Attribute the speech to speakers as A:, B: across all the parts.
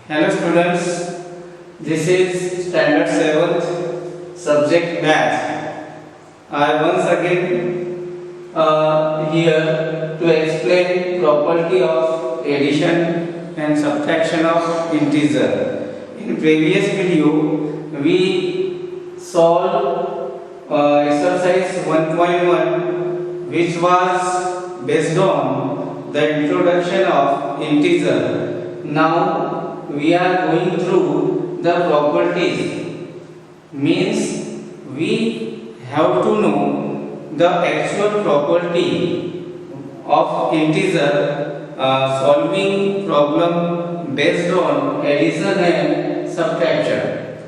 A: Hello students, this is standard 7th subject math. I once again here to explain property of addition and subtraction of integer. In previous video we solved exercise 1.1 which was based on the introduction of integer. Now we are going through the properties, means we have to know the actual property of integer, solving problem based on addition and subtraction.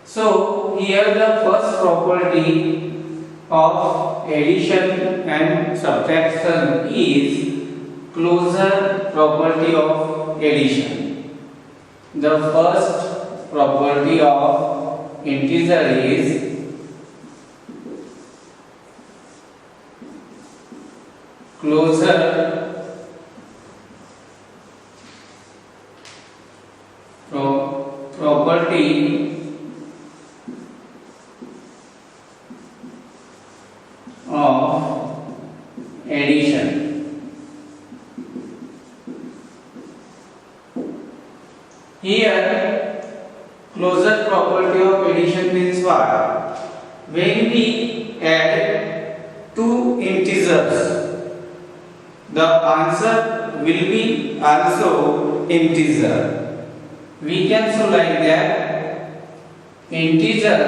A: So here the first property of addition and subtraction is closure property of addition. The first property of integer is closure property of addition. Here, closure property of addition means what? When we add two integers, the answer will be also integer. We can show like that: integer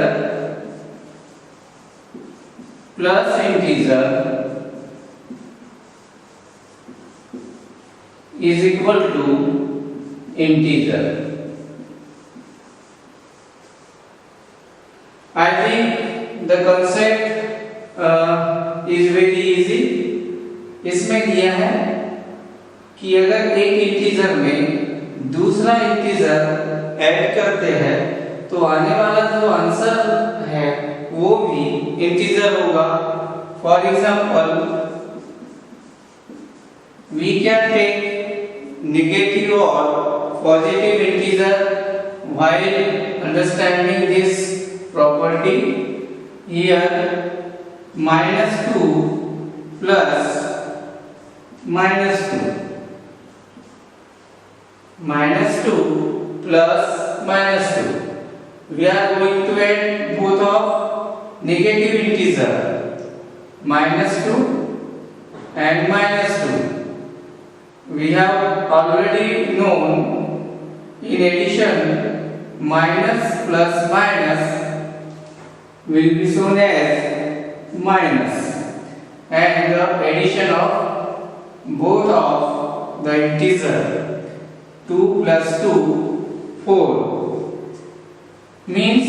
A: plus integer is equal to integer. I think the concept is very easy. इसमें दिया है कि अगर एक integer में दूसरा integer add करते हैं तो आने वाला जो आंसर है वो भी इंटीजर होगा. For example we can take negative और positive integer while understanding this property. Here -2 plus -2 -2 plus -2, we are going to add both of negative integer -2 and -2. We have already known in addition minus plus minus will be shown as minus, and the addition of both of the integer 2 plus 2 4 means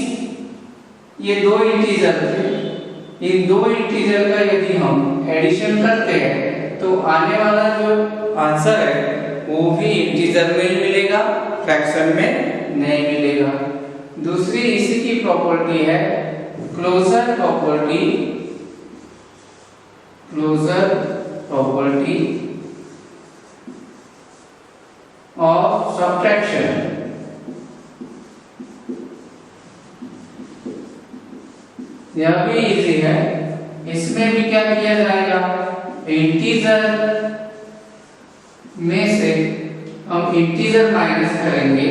A: ये दो integer थे. इन दो integer का यदि हम addition करते हैं तो आने वाला जो आंसर है वो भी इंटीजर में ही मिलेगा, फ्रैक्शन में नहीं मिलेगा. दूसरी इसी की प्रॉपर्टी है क्लोजर प्रॉपर्टी ऑफ सब्ट्रैक्शन. यह भी इजी है. इसमें भी क्या किया जाएगा, इंटीजर में से हम इंटीजर माइनस करेंगे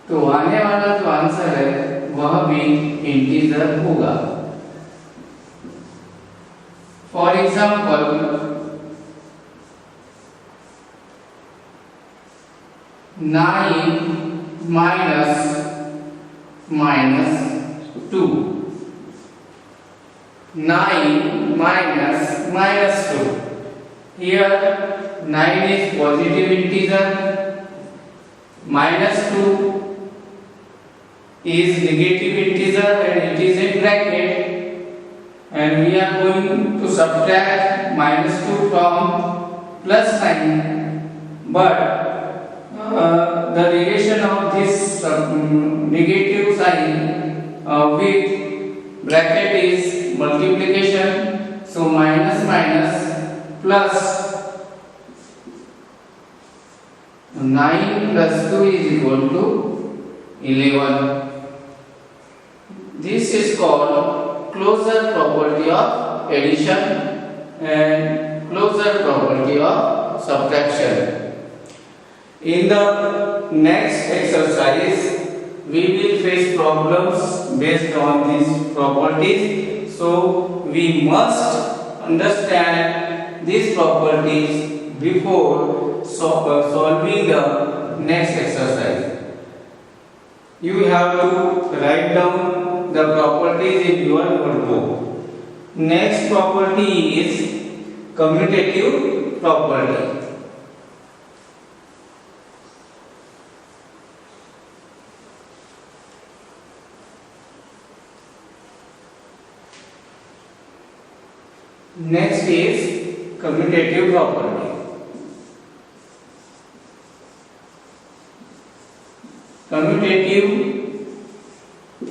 A: तो आने वाला जो आंसर है वह भी इंटीजर होगा. For example 9 minus -2, 9 minus -2. Here 9 is positive integer, -2 is negative integer and it is in bracket, and we are going to subtract -2 from +9, but the relation of this negative sign with bracket is multiplication, so minus minus plus 9 plus 2 is equal to 11. This is called closure property of addition and closure property of subtraction. In the next exercise, we will face problems based on these properties. So we must understand these properties before solving the next exercise. You have to write down the properties in your notebook. Next property is commutative property. Next is commutative property. Commutative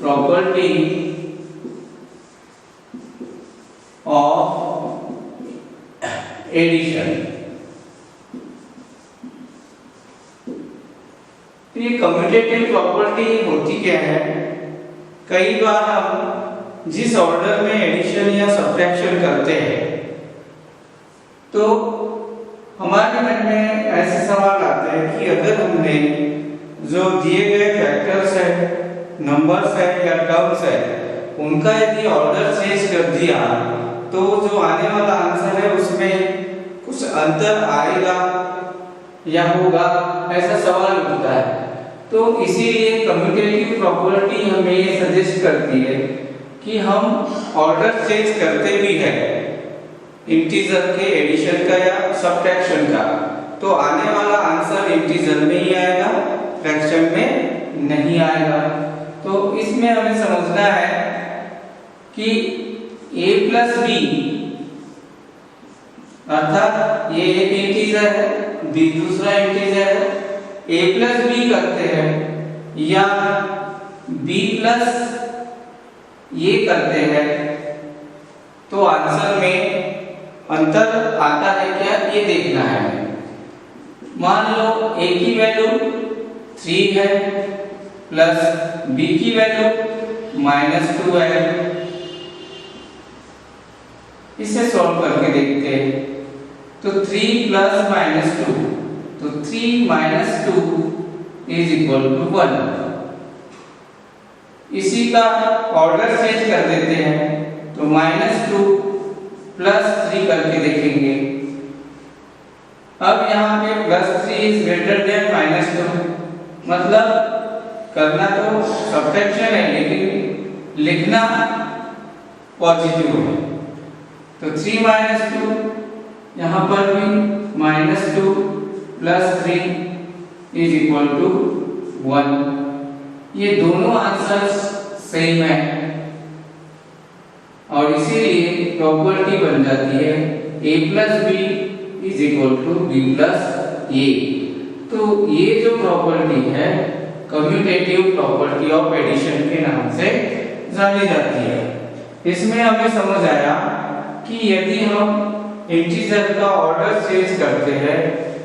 A: property of addition. ये commutative property होती क्या है? कई बार हम जिस order में addition या subtraction करते हैं तो हमारे मन में ऐसे सवाल आते हैं कि अगर हमने जो दिए गए फैक्टर्स है, नंबर्स है या टर्म्स है, उनका यदि ऑर्डर चेंज कर दिया तो जो आने वाला आंसर है उसमें कुछ अंतर आएगा या होगा, ऐसा सवाल उठता है। तो इसीलिए कम्यूटेटिव प्रॉपर्टी हमें ये सजेस्ट करती है कि हम ऑर्डर चेंज करते भी हैं इंटीजर के एडिशन का या सब्ट्रैक्शन का, तो आने वाला आंसर इंटीजर में ही आएगा, फ्रैक्शन में नहीं आएगा। तो इसमें हमें समझना है कि a प्लस बी, अर्थात ये एक इंटीजर है, b दूसरा इंटीजर है, a प्लस बी करते हैं या b प्लस ये करते हैं तो आंसर में अंतर आता है क्या, ये देखना है। मान लो a की वैल्यू 3 है प्लस b की वैल्यू -2 है। इसे सॉल्व करके देखते हैं तो 3 प्लस -2, तो 3 - 2 इज इक्वल टू 1। इसी का ऑर्डर चेंज कर देते हैं तो -2 प्लस 3 करके देखेंगे। अब यहाँ पे +3 इज ग्रेटर देन -2, मतलब करना तो सब्ट्रैक्शन है लेकिन लिखना पॉजिटिव है। तो 3 - 2, यहाँ पर भी -2 प्लस 3 इज इक्वल टू 1। ये दोनों आंसर्स सेम है और इसीलिए प्रॉपर्टी बन जाती है a plus b is equal to b plus a. तो ये जो प्रॉपर्टी है कम्यूटेटिव प्रॉपर्टी ऑफ एडिशन के नाम से जानी जाती है। इसमें हमें समझ आया कि यदि हम इंटीजर का ऑर्डर चेंज करते हैं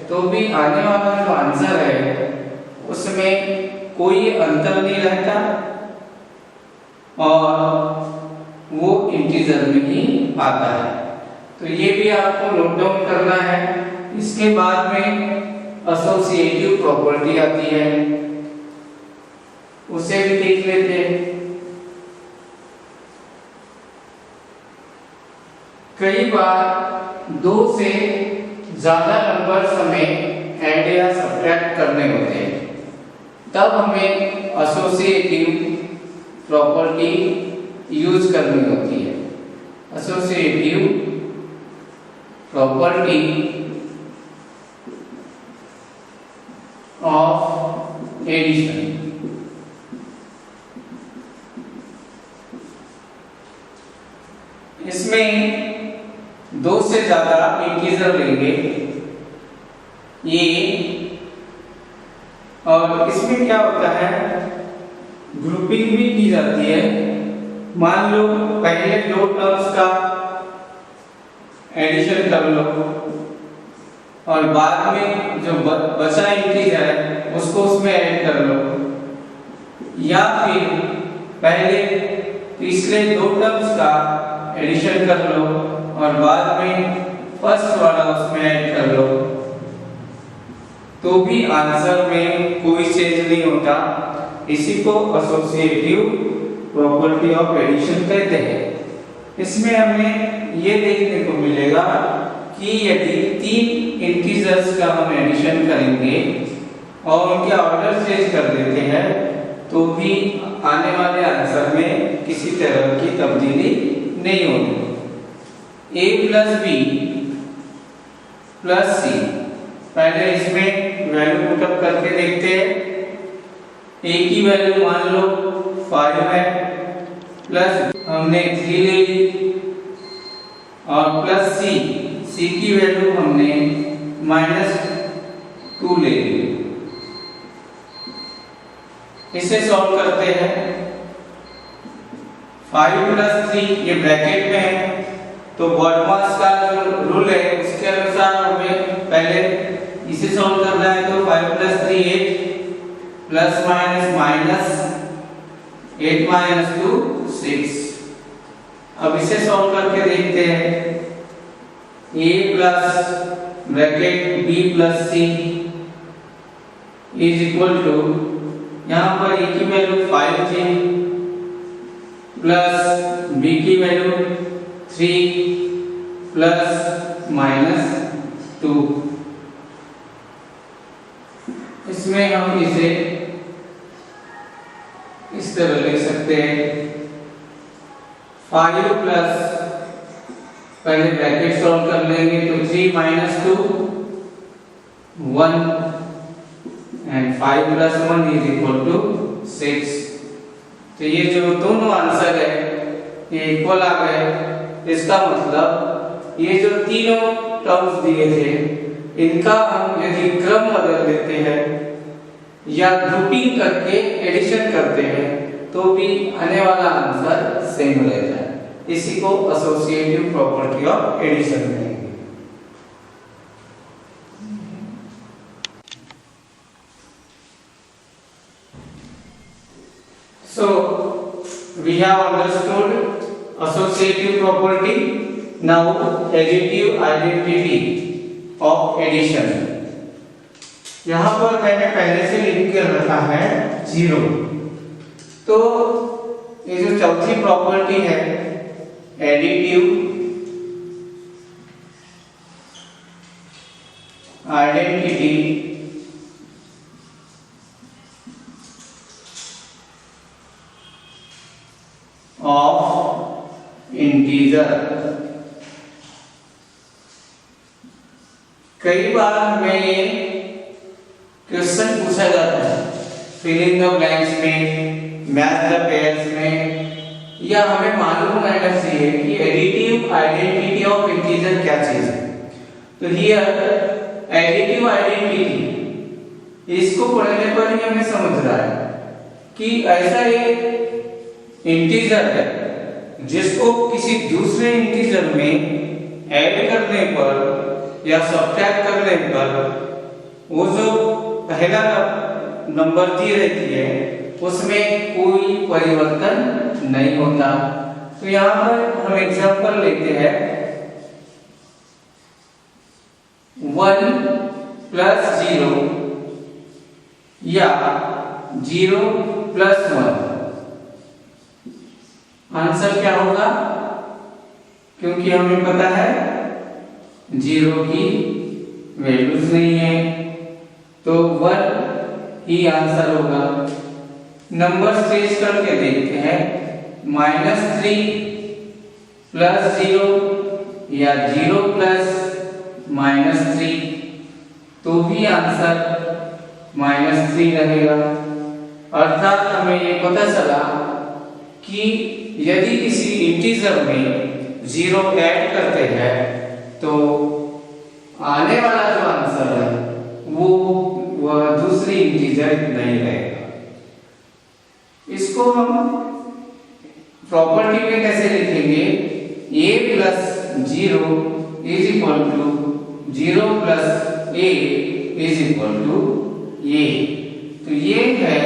A: तो भी आने वाला जो आंसर है उसमें कोई अंतर नहीं रहता और वो इंटीजर में ही आता है। तो ये भी आपको नोट डाउन करना है। इसके बाद में एसोसिएटिव प्रॉपर्टी आती है, उसे भी देख लेते हैं। कई बार 2 से ज्यादा नंबर्स हमें ऐड या सब्ट्रैक्ट करने होते हैं, तब हमें एसोसिएटिव प्रॉपर्टी यूज करनी होती है। Associative property of addition. इसमें 2 से ज्यादा इंटीजर लेंगे ये, और इसमें क्या होता है ग्रुपिंग भी की जाती है। मान लो पहले 2 टर्म्स का एडिशन कर लो और बाद में जो बचा इंटीजर है उसको उसमें ऐड कर लो, या फिर पहले पिछले दो टर्म्स का एडिशन कर लो और बाद में फर्स्ट वाला उसमें ऐड कर लो, तो भी आंसर में कोई चेंज नहीं होता। इसी को एसोसिएटिव प्रॉपर्टी ऑफ एडिशन कहते हैं। इसमें हमें ये देखने को मिलेगा कि यदि तीन इंटीजर्स का हम एडिशन करेंगे और उनके ऑर्डर चेंज कर देते हैं तो भी आने वाले आंसर में किसी तरह की तब्दीली नहीं होगी। a प्लस बी प्लस सी, पहले इसमें वैल्यू पुटअप करके देखते हैं। a की वैल्यू मान लो 5 है, प्लस हमने 3 ले ली, और प्लस सी की वैल्यू हमने -2 ले ली। इसे सॉल्व करते हैं। 5 + 3 ये ब्रैकेट में है, तो बॉडमास का जो रूल है उसके अनुसार हमें पहले इसे सॉल्व करना है। तो 5 + 3 8, प्लस माइनस -8 - 2 6। अब इसे सॉल्व करके देखते हैं। a plus bracket b plus c is equal to, यहाँ पर a की वैल्यू 5 थी, प्लस b की वैल्यू 3 प्लस -2। इसमें हम इसे इस तरह लिख सकते हैं। 5 प्लस, पहले ब्रैकेट सॉल्व कर लेंगे तो 3 - 2 1, एंड 5 + 1 इज इक्वल टू 6। तो ये जो दोनों आंसर है ये इक्वल आ गए। इसका मतलब ये जो तीनों टर्म्स दिए थे इनका हम यदि क्रम बदल देते हैं या ग्रुपिंग करके एडिशन करते हैं तो भी आने वाला आंसर सेम रहता है। इसी को एसोसिएटिव प्रॉपर्टी ऑफ एडिशन कहेंगे। So we have understood associative property. Now additive identity of addition. यहाँ पर मैंने पहले से लिख कर रखा है 0। तो ये जो चौथी प्रॉपर्टी है एडिटिव आइडेंटिटी ऑफ इंटीजर, कई बार हमें ये क्वेश्चन पूछा जाता है फिल इन द ब्लैंक्स में, मैच द पेयर्स में, या हमें मालूम रहना चाहिए कि एडिटिव आइडेंटिटी ऑफ इंटीजर क्या चीज है। तो हियर एडिटिव आइडेंटिटी, इसको पढ़ने पर ही हमें समझ रहा है कि ऐसा एक इंटीजर है जिसको किसी दूसरे इंटीजर में ऐड करने पर या सब्ट्रैक्ट करने पर वो जो पहला नंबर दी रहती है उसमें कोई परिवर्तन नहीं होता। तो यहाँ पर हम एग्जांपल लेते हैं 1 + 0 या 0 + 1। आंसर क्या होगा? क्योंकि हमें पता है 0 की वैल्यूज नहीं है तो 1 ही आंसर होगा। नंबर चेंज करके देखते हैं -3 + 0 या 0 + -3, तो भी आंसर -3 रहेगा। अर्थात हमें ये पता चला कि यदि किसी इंटीजर में 0 ऐड करते हैं तो आने वाला जो आंसर है वह दूसरी इंटीजर नहीं रहेगा। इसको हम प्रॉपर्टी में कैसे लिखेंगे? a + 0 = 0 + A is equal to ए। तो ये है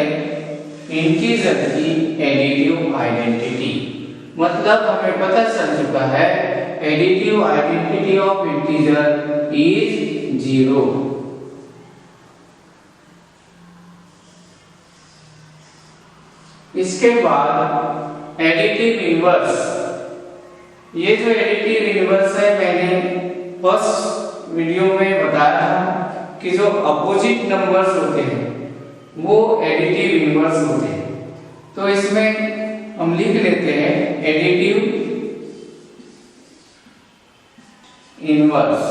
A: इंटीजर की एडिटिव आइडेंटिटी। मतलब हमें पता चल चुका है additive identity of integer is 0। इसके बाद एडिटिव इनवर्स। ये जो एडिटिव इनवर्स है मैंने फर्स्ट वीडियो में बताया था कि जो अपोजिट नंबर्स होते हैं वो एडिटिव इनवर्स होते हैं। तो इसमें हम लिख लेते हैं एडिटिव इनवर्स।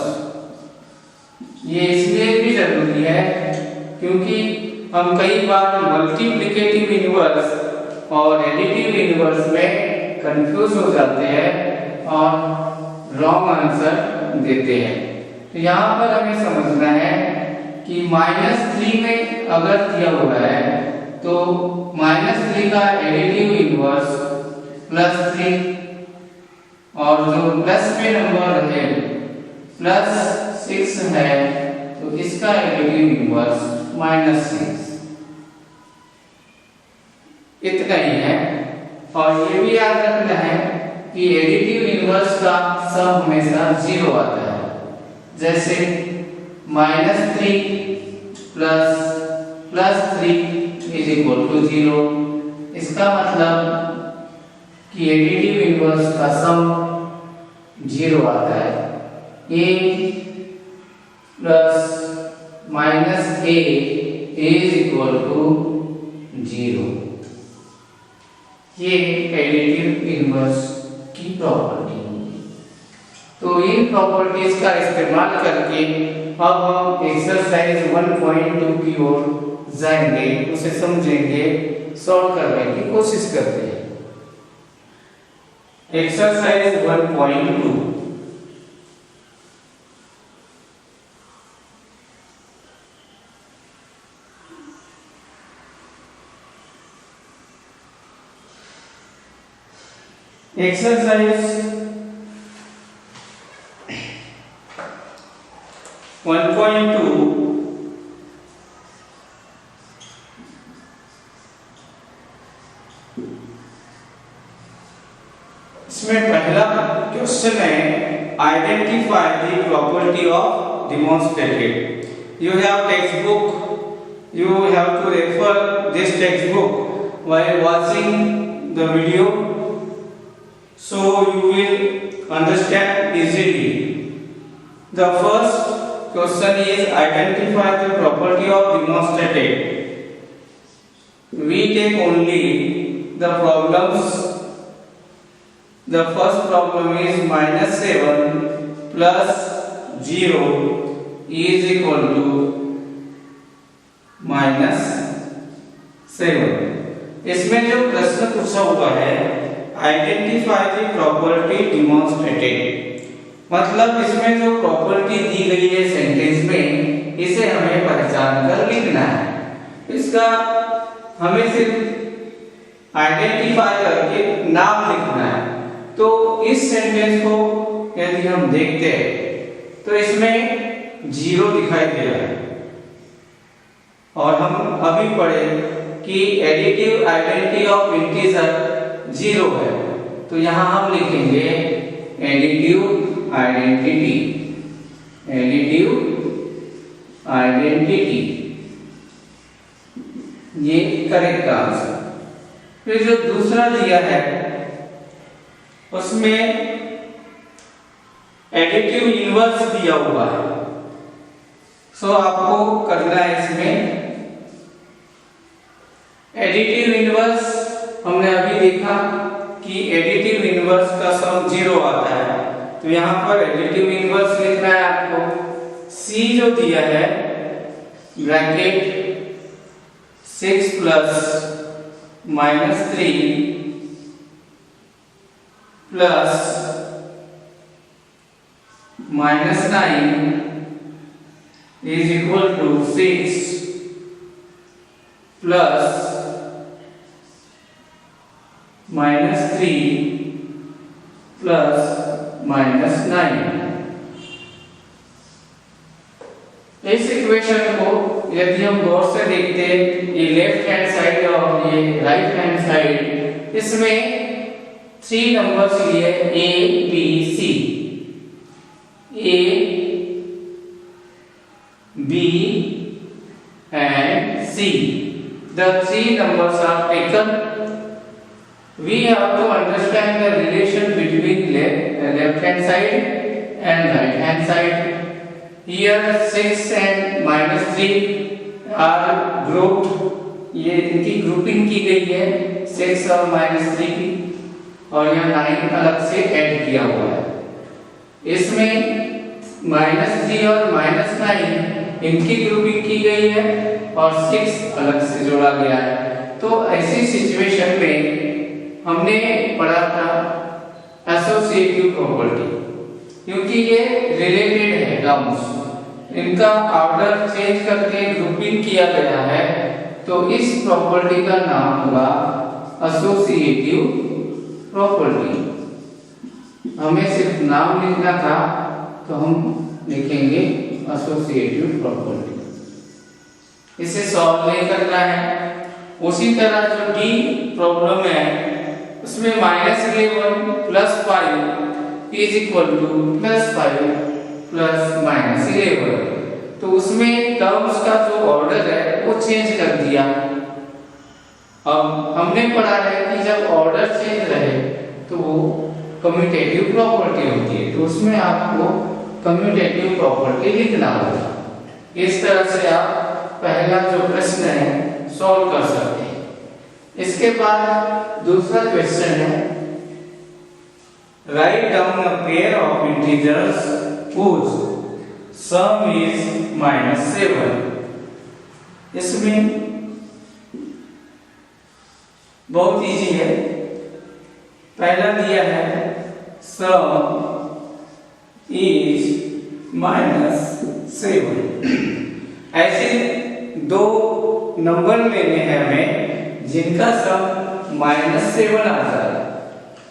A: ये इसलिए भी जरूरी है क्योंकि हम कई बार मल्टीप्लिकेटिव इनवर्स और एडिटिव इनवर्स में कंफ्यूज हो जाते हैं और रॉन्ग आंसर देते हैं। तो यहाँ पर हमें समझना है कि -3 में अगर दिया हुआ है तो -3 का एडिटिव इनवर्स +3 और जो प्लस में नंबर है +6 है तो इसका एडिटिव इनवर्स -6। इतना ही है। और ये भी याद रखना है कि एडिटिव इनवर्स का सम हमेशा 0 आता है। जैसे -3 +3 इज इक्वल टू 0। इसका मतलब कि एडिटिव इनवर्स का सम 0 आता है। a plus -a is equal to 0। ये एडिटिव इनवर्स की प्रॉपर्टी होगी। तो इन प्रॉपर्टीज का इस्तेमाल करके अब हम एक्सरसाइज 1.2 की ओर जाएंगे, उसे समझेंगे, सॉल्व करने की कोशिश करते हैं। एक्सरसाइज 1.2। एक्सरसाइज 1.2 इसमें पहला क्वेश्चन है identify the property of demonstrated. You have text book, you have to refer this text book while watching the video, so you will understand easily. The first question is identify the property of demonstrated. We take only the problems. The first problem is -7 plus 0 is equal to -7। इसमें जो प्रश्न पूछा हुआ है identify the property demonstrated, मतलब इसमें जो property दी गई है सेंटेंस में इसे हमें पहचान कर लिखना है। इसका हमें सिर्फ आइडेंटिफाई करके नाम लिखना है। तो इस सेंटेंस को यदि हम देखते हैं तो इसमें 0 दिखाई दे रहा है और हम अभी पढ़े कि एडिटिव आइडेंटिटी ऑफ इंटीजर 0 है। तो यहां हम लिखेंगे एडिटिव आइडेंटिटी, एडिटिव आइडेंटिटी, ये करेक्ट आंसर। फिर जो दूसरा दिया है उसमें एडिटिव इनवर्स दिया हुआ है। सो आपको करना है इसमें एडिटिव इनवर्स। हमने अभी देखा कि एडिटिव इनवर्स का सम 0 आता है, तो यहां पर एडिटिव इनवर्स लिखना है आपको। C जो दिया है bracket 6 plus -3 plus -9 is equal to 6 plus -3 plus -9। इस इक्वेशन को यदि हम गौर से देखते हैं, ये लेफ्ट हैंड साइड और ये राइट हैंड साइड, इसमें 3 नंबर्स लिए A B C, A B and C. The 3 numbers are taken. We have to understand the relation between left hand side and right hand side. Here 6 and -3 are grouped. ये इनकी grouping की गई है 6 और -3 की, और यहाँ 9 अलग से ऐड किया हुआ है। इसमें -3 और -9 इनकी ग्रुपिंग की गई है और 6 अलग से जोड़ा गया है। तो ऐसी सिचुएशन में हमने पढ़ा था एसोसिएटिव प्रॉपर्टी, क्योंकि ये रिलेटेड है टर्म्स, इनका ऑर्डर चेंज करके ग्रुपिंग किया गया है, तो इस प्रॉपर्टी का नाम होगा एसोसिएटिव प्रॉपर्टी। हमें सिर्फ नाम लिखना था, तो हम लिखेंगे एसोसिएटिव प्रॉपर्टी। इसे सॉल्व नहीं करना है। उसी तरह जो डी प्रॉब्लम है उसमें -11 + 5 इज इक्वल टू +5 + -11, तो उसमें टर्म्स का जो ऑर्डर है वो चेंज कर दिया। अब हमने पढ़ा है कि जब ऑर्डर चेंज रहे तो वो कम्यूटेटिव प्रॉपर्टी होती है, तो उसमें आपको कम्यूटेटिव प्रॉपर्टी लिखना होगा। इस तरह से आप पहला जो प्रश्न है सॉल्व कर सकते हैं। इसके बाद दूसरा क्वेश्चन है, write down a pair of integers whose sum is -7। इसमें बहुत इजी है। पहला दिया है sum is -7। ऐसे 2 नंबर लेने हैं हमें जिनका सम -7 आता है,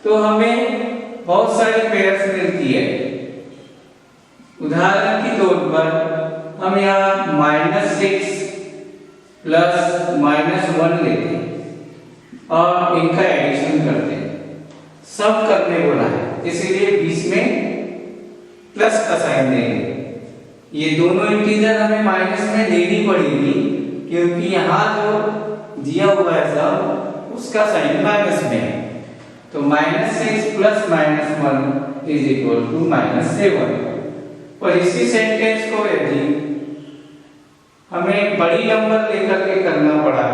A: तो हमें बहुत सारी पेयर्स मिलती है। उदाहरण के तौर पर हम यहाँ -6 + -1 लेते हैं और इनका एडिशन करते हैं, सब करने बोला है, इसीलिए बीच में प्लस का साइन देंगे। ये दोनों इंटीजर हमें माइनस में लेनी पड़ेगी, क्योंकि यहाँ जो दिया हुआ है सब उसका साइन माइनस में है। तो -6 + -1 इज इक्वल टू -7। और इसी सेंटेंस को यदि हमें बड़ी नंबर लेकर के करना पड़ा,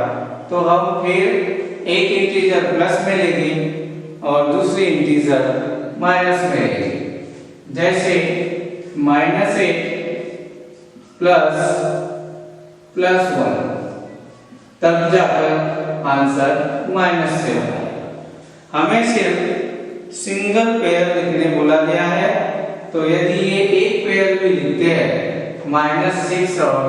A: तो हम फिर एक इंटीजर प्लस में लेंगे और दूसरी इंटीजर माइनस में लेंगे। जैसे -8 + +1, तब जाकर आंसर -7 है। हमें सिर्फ सिंगल पेयर लिखने बोला गया है, तो यदि ये एक पेयर भी लिखते हैं -6 और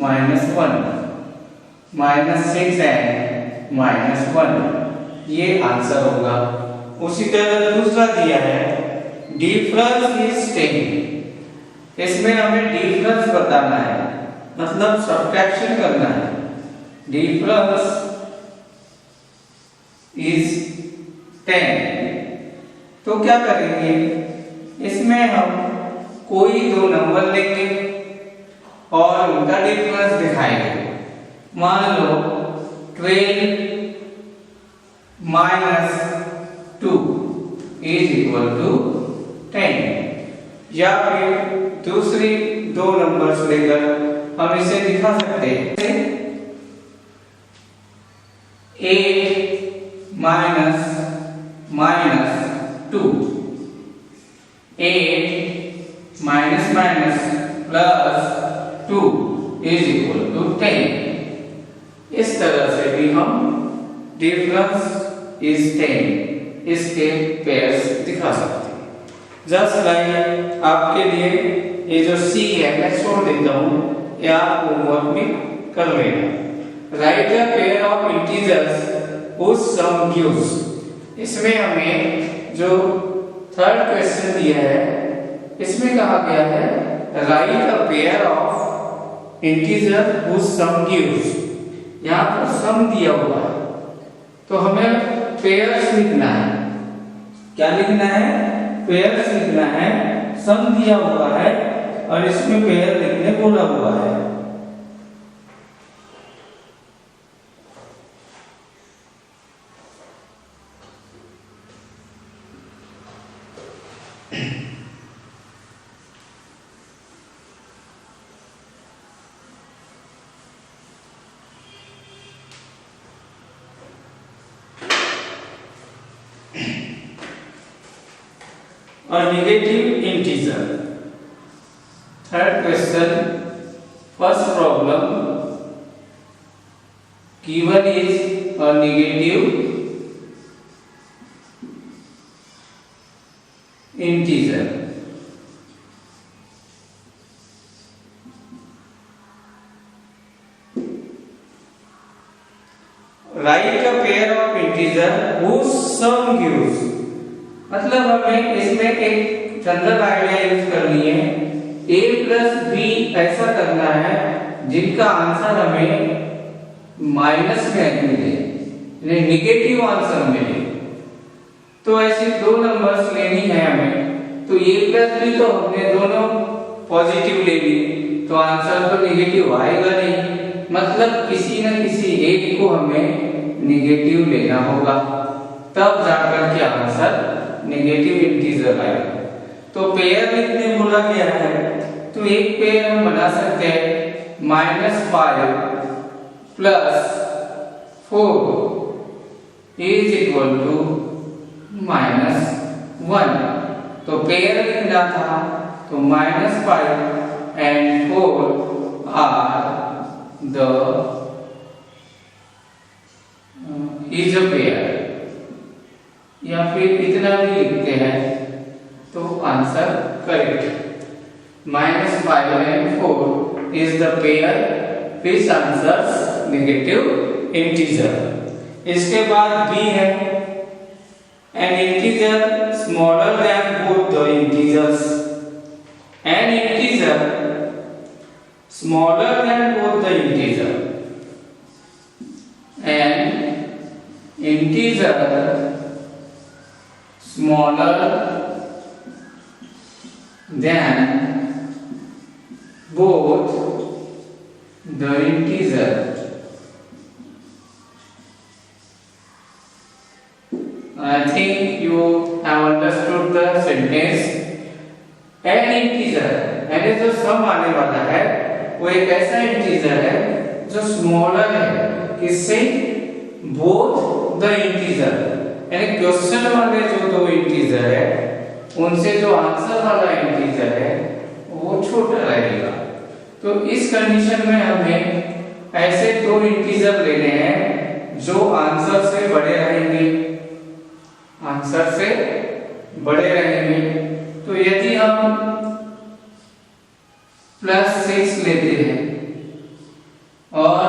A: -1, -6 एंड -1, ये आंसर होगा। उसी तरह दूसरा दिया है डिफरेंस इज 10। इसमें हमें डिफरेंस बताना है, मतलब सब्ट्रैक्शन करना है। डिफरेंस इज 10, तो क्या करेंगे, इसमें हम कोई 2 नंबर लेंगे और उनका डिफरेंस दिखाएंगे। मान लो 12 - 2 इज इक्वल टू 10, या फिर दूसरी 2 नंबर्स लेकर हम इसे दिखा सकते हैं। 8 - -2, 8 - +2 इज इक्वल टू 10। इस तरह से भी हम डिफरेंस इज 10 इसके पेयर्स दिखा सकते हैं। जस्ट लाइक आपके लिए ये जो सी है मैं छोड़ देता हूँ, या आप होमवर्क भी कर लेना। Right the pair of integers whose sum gives। इसमें हमें जो थर्ड क्वेश्चन दिया है इसमें कहा गया है right a pair of integer whose sum gives। यहाँ पर सम दिया हुआ है तो हमें पेयर्स लिखना है। क्या लिखना है? पेयर्स लिखना है। सम दिया हुआ है और इसमें पेयर लिखने बोला हुआ है। और negative integer. Third question, first problem given is a negative integer. Right a pair of integer whose sum gives। मतलब हमें इसमें एक जनरल आइडिया यूज करनी है। a प्लस बी ऐसा करना है जिनका आंसर हमें माइनस में मिले, नेगेटिव आंसर मिले। तो ऐसे दो नंबर्स लेनी है हमें। तो a प्लस बी तो हमने दोनों पॉजिटिव ले ली तो आंसर तो नेगेटिव आएगा नहीं। मतलब किसी न किसी एक को हमें नेगेटिव लेना होगा, तब जाकर के आंसर नेगेटिव इंटीजर आएगा। तो पेयर लिखने बोला गया है तो एक पेयर हम बना सकते हैं -5 प्लस 4 इज इक्वल टू -1। तो पेयर लिखना था तो -5 and 4 are the is a pair, या फिर इतना भी लिखते हैं तो answer correct. -5 and 4 is the pair which answers negative integer। इसके बाद B है an integer smaller than both the integers। an integer smaller than both the integer। an integer smaller than both the integer। I think you have understood the sentence। an integer, यानी जो सम आने वाला है वो एक ऐसा integer है जो स्मॉलर है किससे? बोथ द इंटीजर, यानी क्वेश्चन वाले जो दो इंटीजर है उनसे जो आंसर वाला इंटीजर है वो छोटा रहेगा। तो इस कंडीशन में हमें ऐसे दो इंटीजर लेने हैं जो आंसर से बड़े रहेंगे, आंसर से बड़े रहेंगे। तो यदि हम +6 लेते हैं और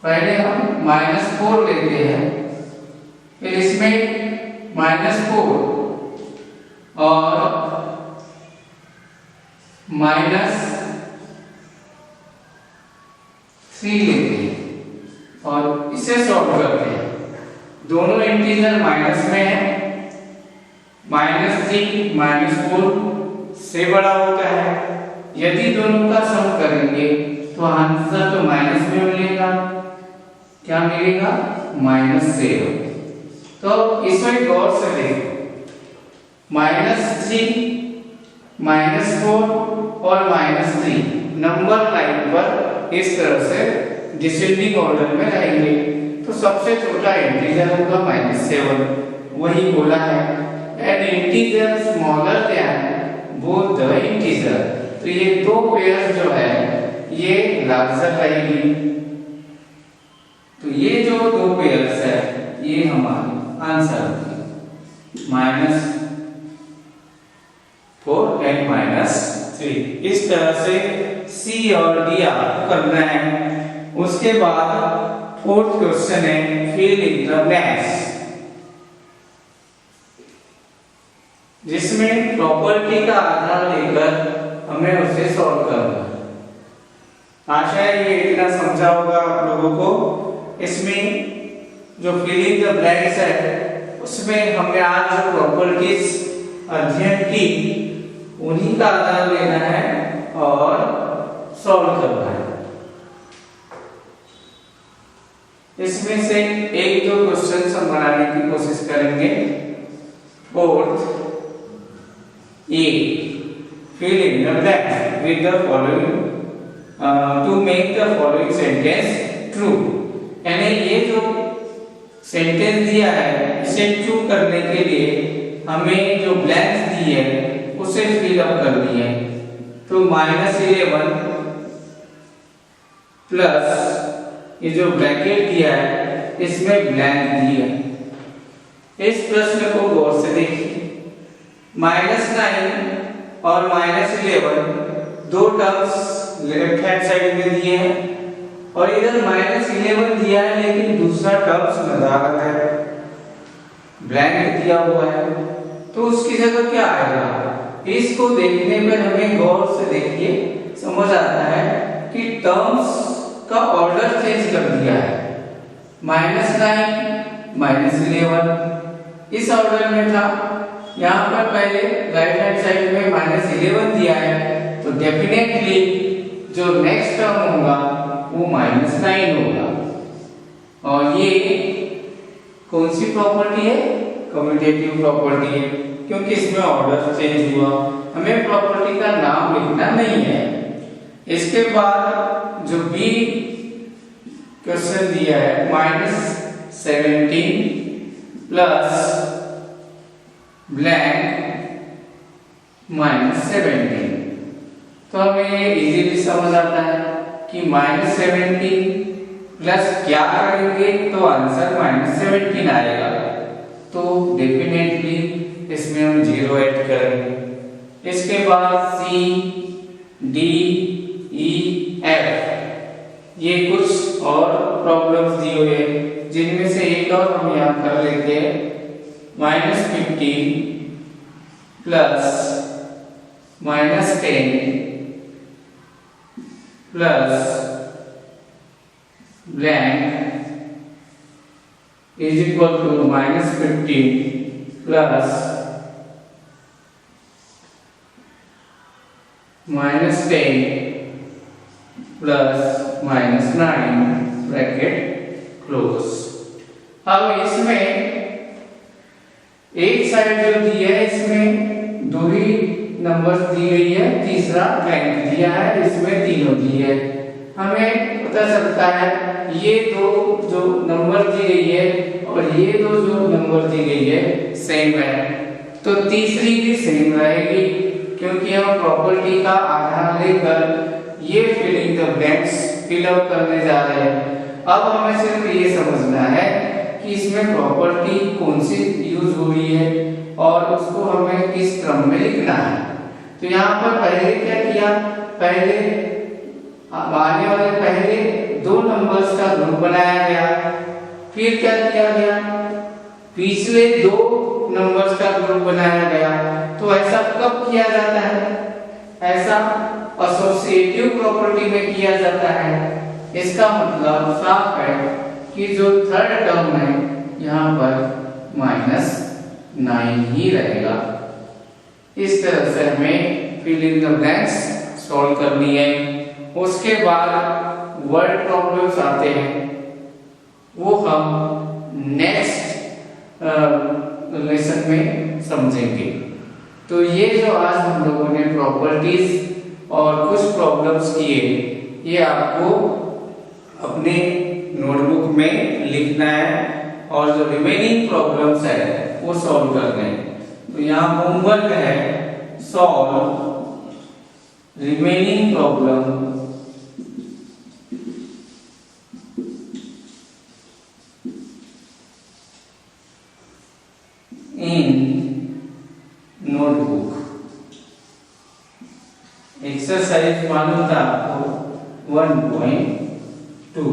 A: पहले हम -4 लेते हैं, फिर इसमें -4 और -3 लेते हैं और इसे सॉल्व करते हैं। दोनों इंटीजर माइनस में है, -3 -4 से बड़ा होता है। यदि दोनों का सम करेंगे तो आंसर तो माइनस में मिलेगा। क्या मिलेगा? -0। तो इसमें गौर से देखो, -3 -4 और -3 नंबर लाइन पर इस तरह से डिसेंडिंग ऑर्डर में रहेंगे। तो सबसे छोटा इंटीजर होगा -7, वही बोला है N integer smaller than both the integer. तो ये दो पेयर जो है ये लार्जर रहेगी। तो ये जो दो पेयर्स है ये हमारा आंसर होगी -4 एंड -3। इस तरह से C और D आपको करना है। उसके बाद फोर्थ क्वेश्चन है फिल इन द ब्लैंक्स, जिसमें प्रॉपर्टी का आधार लेकर हमें उसे सॉल्व करना है। आशा है ये इतना समझा होगा आप लोगों को। इसमें जो फिल इन द ब्लैंक्स है उसमें हमने आज जो प्रॉपर्टीज अध्ययन की उन्हीं का आधार लेना है और सॉल्व करना है। इसमें से एक दो क्वेश्चन हम बनाने की कोशिश करेंगे। Fourth A, fill in the blanks with the following to make the following sentence true। यानी ये जो सेंटेंस दिया है इसे ट्रू करने के लिए हमें जो ब्लैंक्स दी है उसे फिल अप करनी है। तो -11 प्लस ये जो ब्रैकेट दिया है इसमें ब्लैंक दिया है। इस प्रश्न को गौर से देखिए। -9 और -11 दो टर्म्स लेफ्ट हैंड साइड में दिए हैं और इधर -11 दिया है लेकिन दूसरा टर्म्स नदारत है, ब्लैंक दिया हुआ है। तो उसकी जगह क्या आएगा? इसको देखने पर हमें गौर से देखिए समझ आता है कि टर्म्स का ऑर्डर चेंज कर दिया है। -9 -11 इस ऑर्डर में था, यहाँ पर पहले राइट हैंड साइड में -11 दिया है तो डेफिनेटली जो नेक्स्ट टर्म होगा वो -9 होगा। और ये कौन सी प्रॉपर्टी है? कम्यूटेटिव प्रॉपर्टी है, क्योंकि इसमें ऑर्डर चेंज हुआ। हमें प्रॉपर्टी का नाम लिखना नहीं है। इसके बाद जो बी क्वेश्चन दिया है -17 प्लस ब्लैंक -17, तो हमें इजीली समझ आता है कि -17 प्लस क्या करेंगे तो आंसर -17 आएगा। तो डेफिनेटली इसमें हम 0 ऐड करेंगे। इसके बाद सी डी ई एफ ये कुछ और प्रॉब्लम्स दिए हुए हैं, जिनमें से एक और हम यहाँ कर लेते हैं। -15 plus -10 plus blank is equal to -15 plus -10 plus -9 bracket close. अब इसमें एक साइड जो दी है इसमें दो ही नंबर्स दी गई है, तीसरा ब्लैंक दिया है, इसमें तीनों दी है। हमें पता चलता है ये दो जो नंबर दी गई है और ये दो जो नंबर दी गई है सेम है, तो तीसरी भी सेम रहेगी, क्योंकि हम प्रॉपर्टी का आधार लेकर ये fill in the blanks fill up करने जा रहे हैं। अब हमें सिर्फ ये समझना है कि इसमें प्रॉपर्टी कौन सी यूज हुई है और उसको हमें किस क्रम में लिखना है। तो यहाँ पर पहले क्या किया, पहले आने वाले पहले दो नंबर्स का ग्रुप बनाया गया, फिर क्या किया गया, पिछले दो नंबर्स का ग्रुप बनाया गया। तो ऐसा कब किया जाता है? ऐसा एसोसिएटिव प्रॉपर्टी में किया जाता है। इसका मतलब साफ है कि जो थर्ड टर्म है यहाँ पर -9 ही रहेगा। इस तरह से हमें fill in the blanks solve करनी है। उसके बाद वर्ड प्रॉब्लम्स आते हैं, वो हम नेक्स्ट लेसन में समझेंगे। तो ये जो आज हम लोगों ने प्रॉपर्टीज और कुछ प्रॉब्लम्स किए, ये आपको अपने नोटबुक में लिखना है और जो रिमेनिंग प्रॉब्लम्स है वो सॉल्व करने हैं। तो यहाँ होमवर्क है solve remaining problem in notebook. Exercise मालूम था आपको 1.2।